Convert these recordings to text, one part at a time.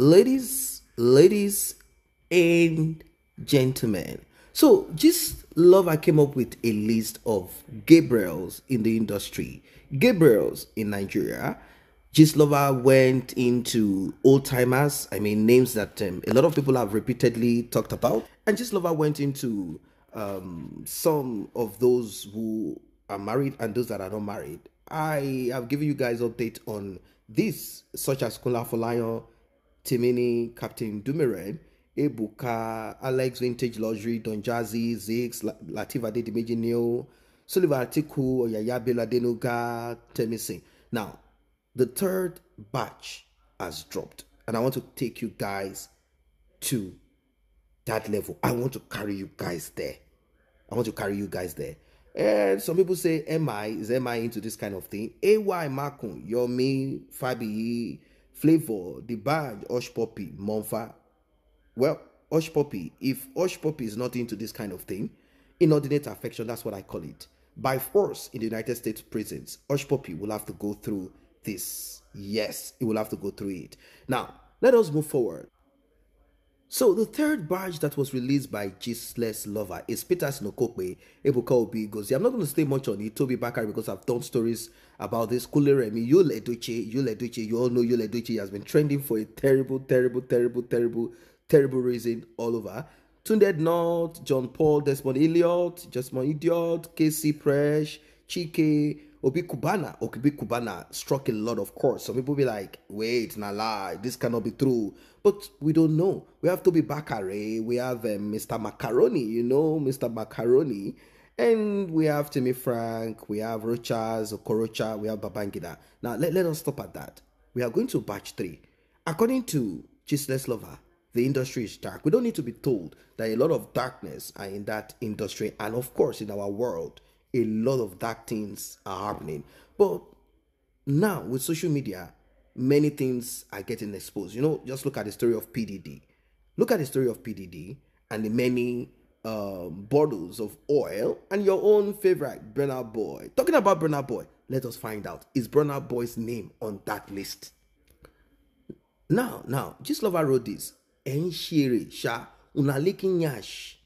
Ladies and gentlemen. So Gistlover came up with a list of Gabriels in the industry, Gabriels in Nigeria. Gistlover went into old timers, I mean names that a lot of people have repeatedly talked about, and Gistlover went into some of those who are married and those that are not married. I have given you guys update on this, such as Kula Folayan, Timini, Captain Dumeren, Ebuka, Alex Vintage Luxury, Don Jazzy, Zix, Latif Adedimeji Neo, Sullivan Atiku, Oyaya Bela Denuga, Temisi. Now, the third batch has dropped, and I want to take you guys to that level. I want to carry you guys there. And some people say, is MI into this kind of thing? AY Makun, Yomi, Fabi, Flavor, The Band, Osh Poppy, Monfa. Well, Osh Poppy, if Osh Poppy is not into this kind of thing, inordinate affection, that's what I call it. By force in the United States prisons, Osh Poppy will have to go through this. Yes, he will have to go through it. Now, let us move forward. So the third batch that was released by Gistlover is Peter SH0CK, Ebuka Obi Gozi. I'm not going to stay much on it, Toby Bakari, because I've done stories about this. Kuleremi, Yul Edochie, you all know Yul Edochie has been trending for a terrible reason all over. Tunde North, John Paul, Desmond Elliott, Jasmine Idiot, KC Presh, Chike, Obi Kubana struck a lot, of course. Some people be like, wait, nah lie, this cannot be true. But we don't know. We have Toby Bakare, we have Mr. Macaroni, Mr. Macaroni. And we have Timmy Frank, we have Rochas, Okorocha, we have Babangida. Now, let us stop at that. We are going to batch 3. According to Gistlover, the industry is dark. We don't need to be told that a lot of darkness are in that industry. And of course, in our world, a lot of dark things are happening. But now with social media, many things are getting exposed. Just look at the story of PDD. Look at the story of PDD and the many bottles of oil and your own favorite Burna Boy. Talking about Burna Boy, let us find out, is Burna Boy's name on that list? Now, Gistlover wrote this. Enshire sha una leaking yash.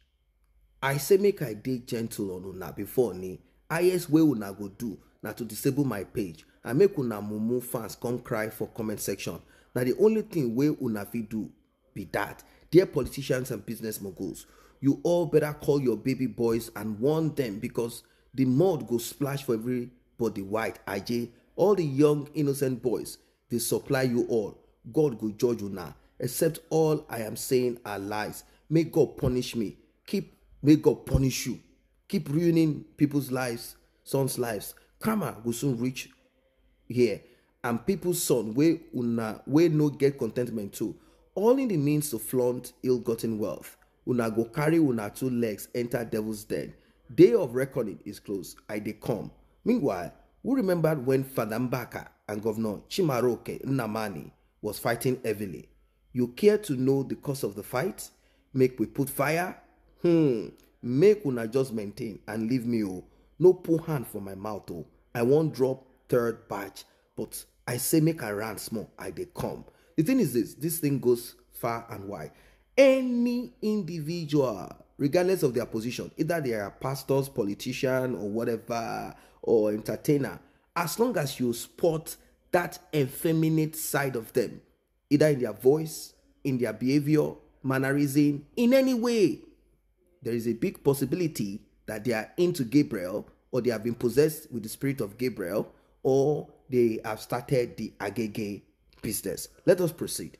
I say make I dey gentle on una before ni. Highest way una go do na to disable my page and make una mumu fans come cry for comment section. Now the only thing way una fit do be that. Dear politicians and business moguls, you all better call your baby boys and warn them, because the mud go splash for everybody white. IJ, all the young innocent boys, they supply you all. God go judge you now. Except all I am saying are lies. May God punish me. May God punish you. Keep ruining people's lives, sons' lives. Karma will soon reach here. And people's son we no get contentment too. All in the means to flaunt ill-gotten wealth. Una go carry una 2 legs enter devil's den. Day of reckoning is close. I dey come. Meanwhile, who remembered when Father Mbaka and Governor Chimaroke Nnamani was fighting heavily? You care to know the cause of the fight? Make we put fire? Make una just maintain and leave me, oh. No pull hand for my mouth, oh. I won't drop third batch, but I say make I run small, I dey come. The thing is this thing goes far and wide. Any individual, regardless of their position, either they are pastors, politician, or whatever, or entertainer, as long as you spot that effeminate side of them, either in their voice, in their behavior, mannerism, in any way, there is a big possibility that they are into Gabriel, or they have been possessed with the spirit of Gabriel, or they have started the Aked business. Let us proceed.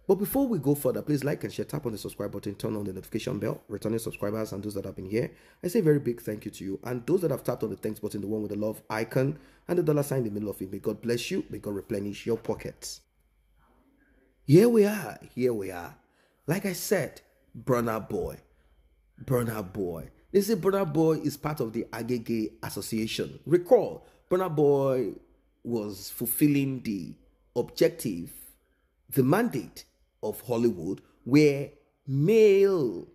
But before we go further, please like and share, tap on the subscribe button, turn on the notification bell. Returning subscribers and those that have been here, I say a very big thank you to you. And those that have tapped on the thanks button, the one with the love icon and the dollar sign in the middle of it, may God bless you, may God replenish your pockets. Here we are. Like I said, Burna Boy. They say Burna Boy is part of the Aked Association. Recall, Burna Boy was fulfilling the objective, the mandate of Hollywood, where melanated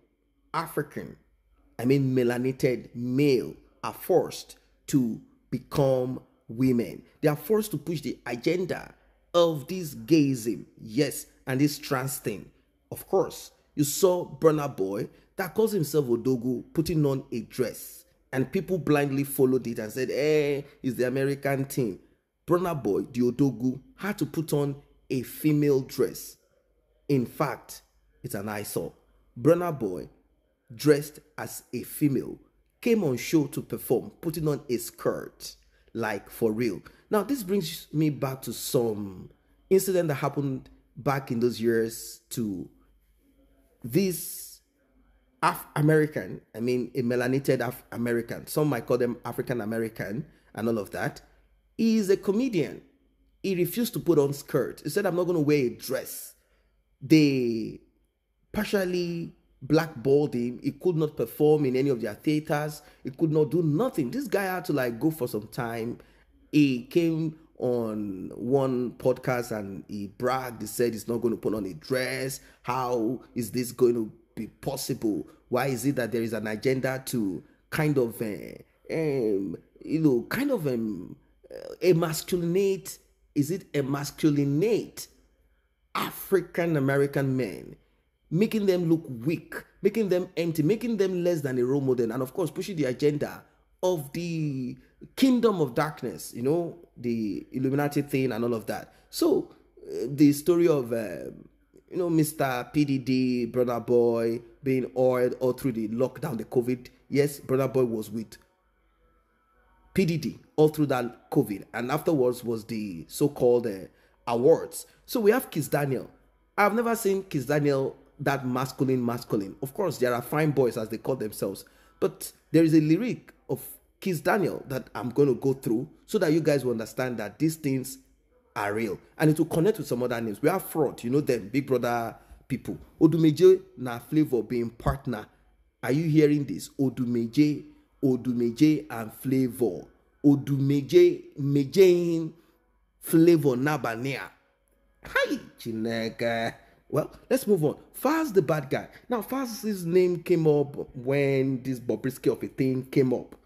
male are forced to become women. They are forced to push the agenda of this gayism, yes, and this trans thing. Of course, you saw Burna Boy that calls himself Odogu putting on a dress, and people blindly followed it and said, "Eh, it's the American thing." Burna Boy, the Odogu, had to put on a female dress. In fact, it's an eyesore. Burna Boy, dressed as a female, came on show to perform, putting on a skirt, like for real. Now, this brings me back to some incident that happened back in those years to this American, I mean, a melanated American. Some might call them African American and all of that. He is a comedian. He refused to put on skirt. He said, "I'm not going to wear a dress." They partially blackballed him. He could not perform in any of their theaters. He could not do nothing. This guy had to like go for some time. He came on one podcast and he bragged. He said he's not going to put on a dress. How is this going to be possible? Why is it that there is an agenda to kind of, emasculinate? Is it emasculinate African American men, making them look weak, making them empty, making them less than a role model, and of course pushing the agenda of the kingdom of darkness, the Illuminati thing and all of that. So the story of Mr. PDD, Burna Boy being oiled all through the lockdown, the COVID. Yes, Burna Boy was with PDD all through that COVID, and afterwards was the so-called awards. So we have Kiss Daniel. I've never seen Kiss Daniel that masculine. Of course, there are fine boys as they call themselves, but there is a lyric of Kiss Daniel that I'm going to go through so that you guys will understand that these things are real, and it will connect with some other names. We have Fraud, you know them, Big Brother people. Odumeje na Flavor being partner. Are you hearing this? Odumeje and Flavor. Odumeje Flavor Nabania. Hi, Chineke. Well, let's move on. Faz the bad guy. Now, Faz's name came up when this Bobrisky of a thing came up.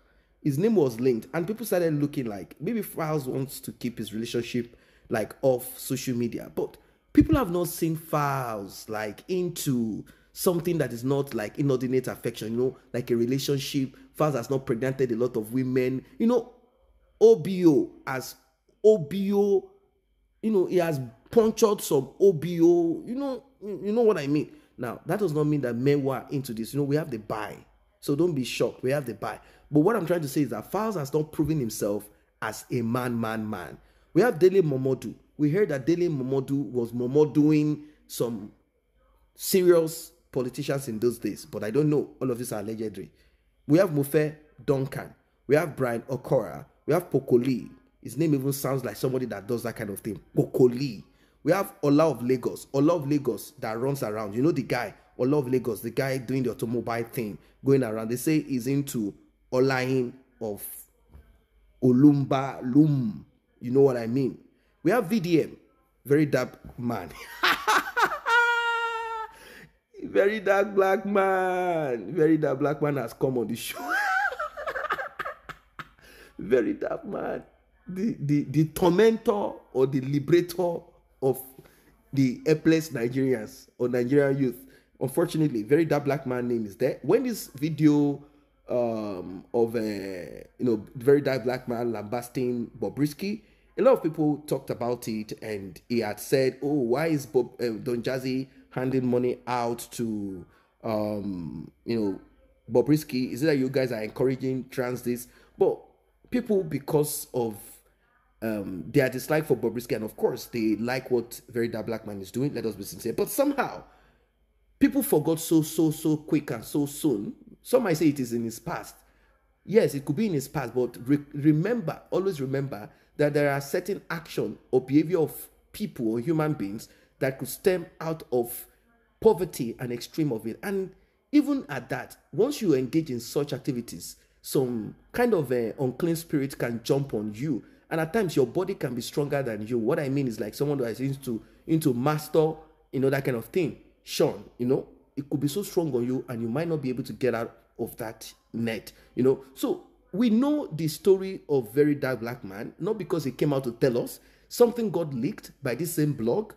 His name was linked, and people started looking like maybe Faz wants to keep his relationship like off social media. But people have not seen Faz like into something that is not like inordinate affection, like a relationship. Faz has not pregnanted a lot of women. OBO as OBO, he has punctured some OBO, you know what I mean. Now, that does not mean that men were into this. We have the buy. So don't be shocked. We have the buy. But what I'm trying to say is that Faz has not proven himself as a man. We have Dele Momodu. We heard that Dele Momodu was Momoduing some serious politicians in those days. But I don't know. All of these are legendary. We have Mufe Duncan. We have Brian Okora. We have Pokoli. His name even sounds like somebody that does that kind of thing. Pokoli. We have Ola of Lagos. Ola of Lagos that runs around. You know the guy, Ola of Lagos, the guy doing the automobile thing, going around. They say he's into Olain of Olumba Lum. You know what I mean? We have VDM. Very dark man. Very dark black man. Very dark black man has come on the show. Very dark man. The tormentor or the liberator of the helpless Nigerians or Nigerian youth. Unfortunately, very dark black man name is there. When this video of very dark black man lambasting Bobrisky, a lot of people talked about it, and he had said, "Oh, why is Don Jazzy handing money out to Bobrisky? Is it that you guys are encouraging trans this?" But people, because of their dislike for Bobrisky, and of course they like what very dark black man is doing, let us be sincere, but somehow people forgot so quick and so soon. Some might say it is in his past. Yes, it could be in his past, but remember, always remember that there are certain action or behavior of people or human beings that could stem out of poverty and extreme of it. And even at that, once you engage in such activities, some kind of unclean spirit can jump on you, and at times your body can be stronger than you. What I mean is like someone who is into master, that kind of thing. Sean, it could be so strong on you, and you might not be able to get out of that net. So we know the story of very dark black man, not because he came out to tell us. something got leaked by this same blog,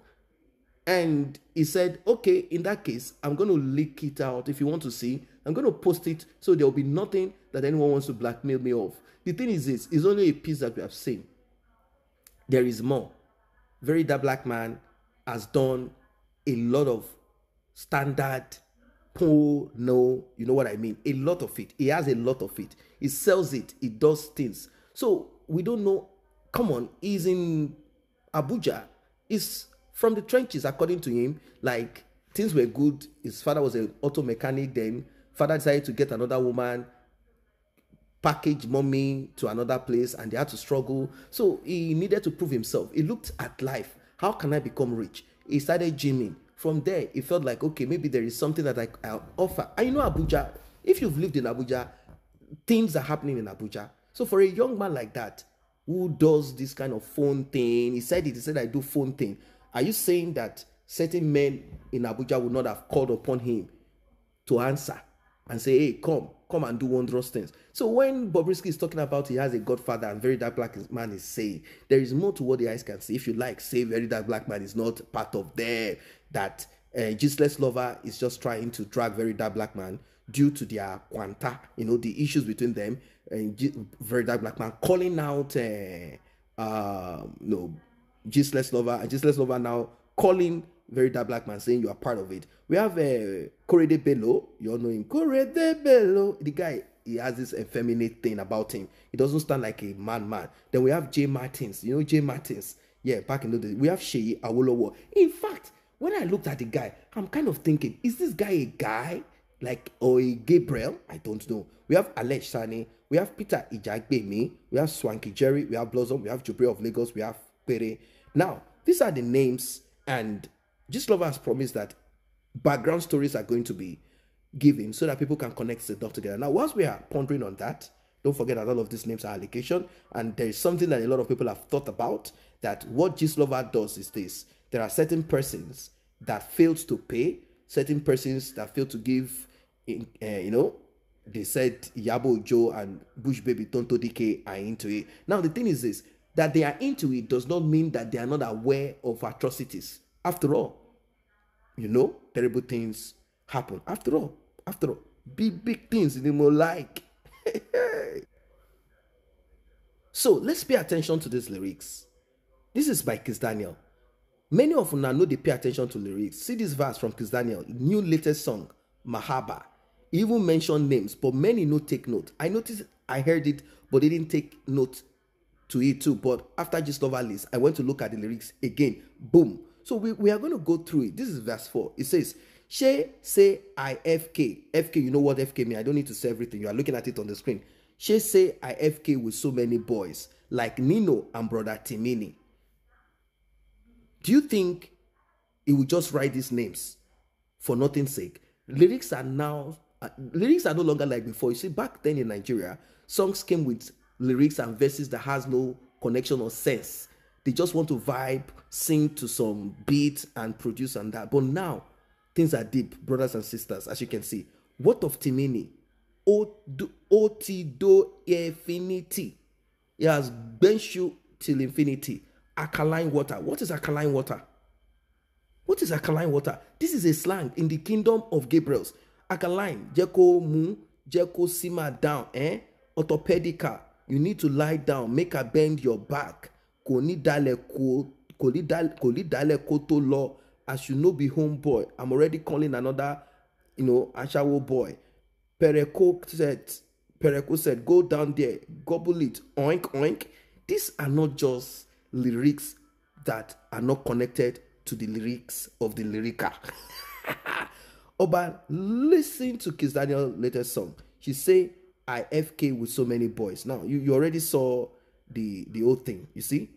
and he said, okay, in that case, I'm going to leak it out. If you want to see, I'm going to post it so there will be nothing that anyone wants to blackmail me of. The thing is this, it's only a piece that we have seen. There is more. Very That Black Man has done a lot of standard no, you know what I mean? A lot of it. He has a lot of it. He sells it. He does things. So we don't know. Come on, he's in Abuja. He's from the trenches, according to him. Like, things were good. His father was an auto mechanic then. Father decided to get another woman, package mommy to another place, and they had to struggle. So he needed to prove himself. He looked at life. How can I become rich? He started gymming. From there, he felt like, okay, maybe there is something that I'll offer. And you know Abuja, if you've lived in Abuja, things are happening in Abuja. So for a young man like that, who does this kind of phone thing, he said I do phone thing. Are you saying that certain men in Abuja would not have called upon him to answer and say, hey, come and do wondrous things? So when Bobrisky is talking about he has a godfather and Very Dark Black Man is saying, there is more to what the eyes can see. If you like, say Very Dark Black Man is not part of there, that Gistlover is just trying to drag Very Dark Black Man due to their quanta, you know, the issues between them, and Very Dark Black Man calling out Gistlover, and Gistlover now calling Very Dark Black Man, saying you are part of it. We have Korede Bello, you all know him. Korede Bello, the guy, he has this effeminate thing about him. He doesn't stand like a man. Then we have Jay Martins, you know Jay Martins? Yeah, back in the day. We have Sheyi Awolowo. In fact, when I looked at the guy, I'm kind of thinking, is this guy a guy? Like, or a Gabriel? I don't know. We have Alesh Sani, we have Peter Ijagbemi, we have Swanky Jerry, we have Blossom, we have Jubre of Lagos, we have Pere. Now, these are the names, and Gistlover has promised that background stories are going to be given so that people can connect the dots together. Now, whilst we are pondering on that, don't forget that all of these names are allegation, and there is something that a lot of people have thought about, that what Gistlover does is this. There are certain persons that failed to pay, certain persons that failed to give, they said Yabo Joe and Bush Baby Tonto DK are into it. Now, the thing is this, that they are into it does not mean that they are not aware of atrocities. After all, terrible things happen. After all, big things they more like. So let's pay attention to these lyrics. This is by Kiss Daniel. Many of you now know they pay attention to lyrics. See this verse from Kiss Daniel, new latest song, Mahaba. He even mentioned names, but many no take note. I noticed, I heard it, but they didn't take note to it too. But after Gistlover list, I went to look at the lyrics again. Boom. So we are going to go through it. This is verse 4. It says, She say I FK. FK, you know what FK means. I don't need to say everything. You are looking at it on the screen. She say I FK with so many boys, like Nino and brother Timini. Do you think he will just write these names for nothing's sake? Lyrics are no longer like before. You see, back then in Nigeria, songs came with lyrics and verses that has no connection or sense. They just want to vibe, sing to some beat and produce and that. But now, things are deep, brothers and sisters, as you can see. What of Timini? Oti do infinity. He has benched you till infinity. Alkaline water. What is alkaline water? What is alkaline water? This is a slang in the kingdom of Gabriels. Alkaline, Jeko mu, Jeko simmer down, orthopedica. You need to lie down, make her bend your back. Koni dale koto law. As you know, be homeboy. I'm already calling another, Ashawo boy. Pereko said, go down there, gobble it, oink, oink. These are not just lyrics that are not connected to the lyrics of the lyrica. Oba, listen to Kiss Daniel's latest song. She say, I FK with so many boys. Now, you already saw the whole thing. You see?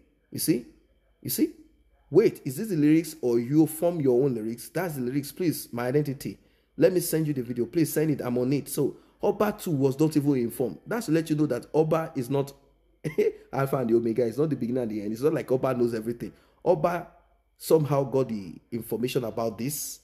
Wait, is this the lyrics or you form your own lyrics? That's the lyrics. Please, my identity. Let me send you the video. Please send it. I'm on it. So, Oba too was not even informed. That's to let you know that Oba is not Alpha and the Omega. It's not the beginning and the end. It's not like Oba knows everything. Oba somehow got the information about this,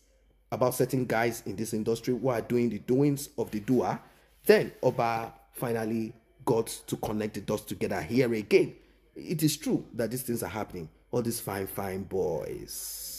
about certain guys in this industry who are doing the doings of the doer. Then Oba finally got to connect the dots together here again. it is true that these things are happening. All these fine, fine boys.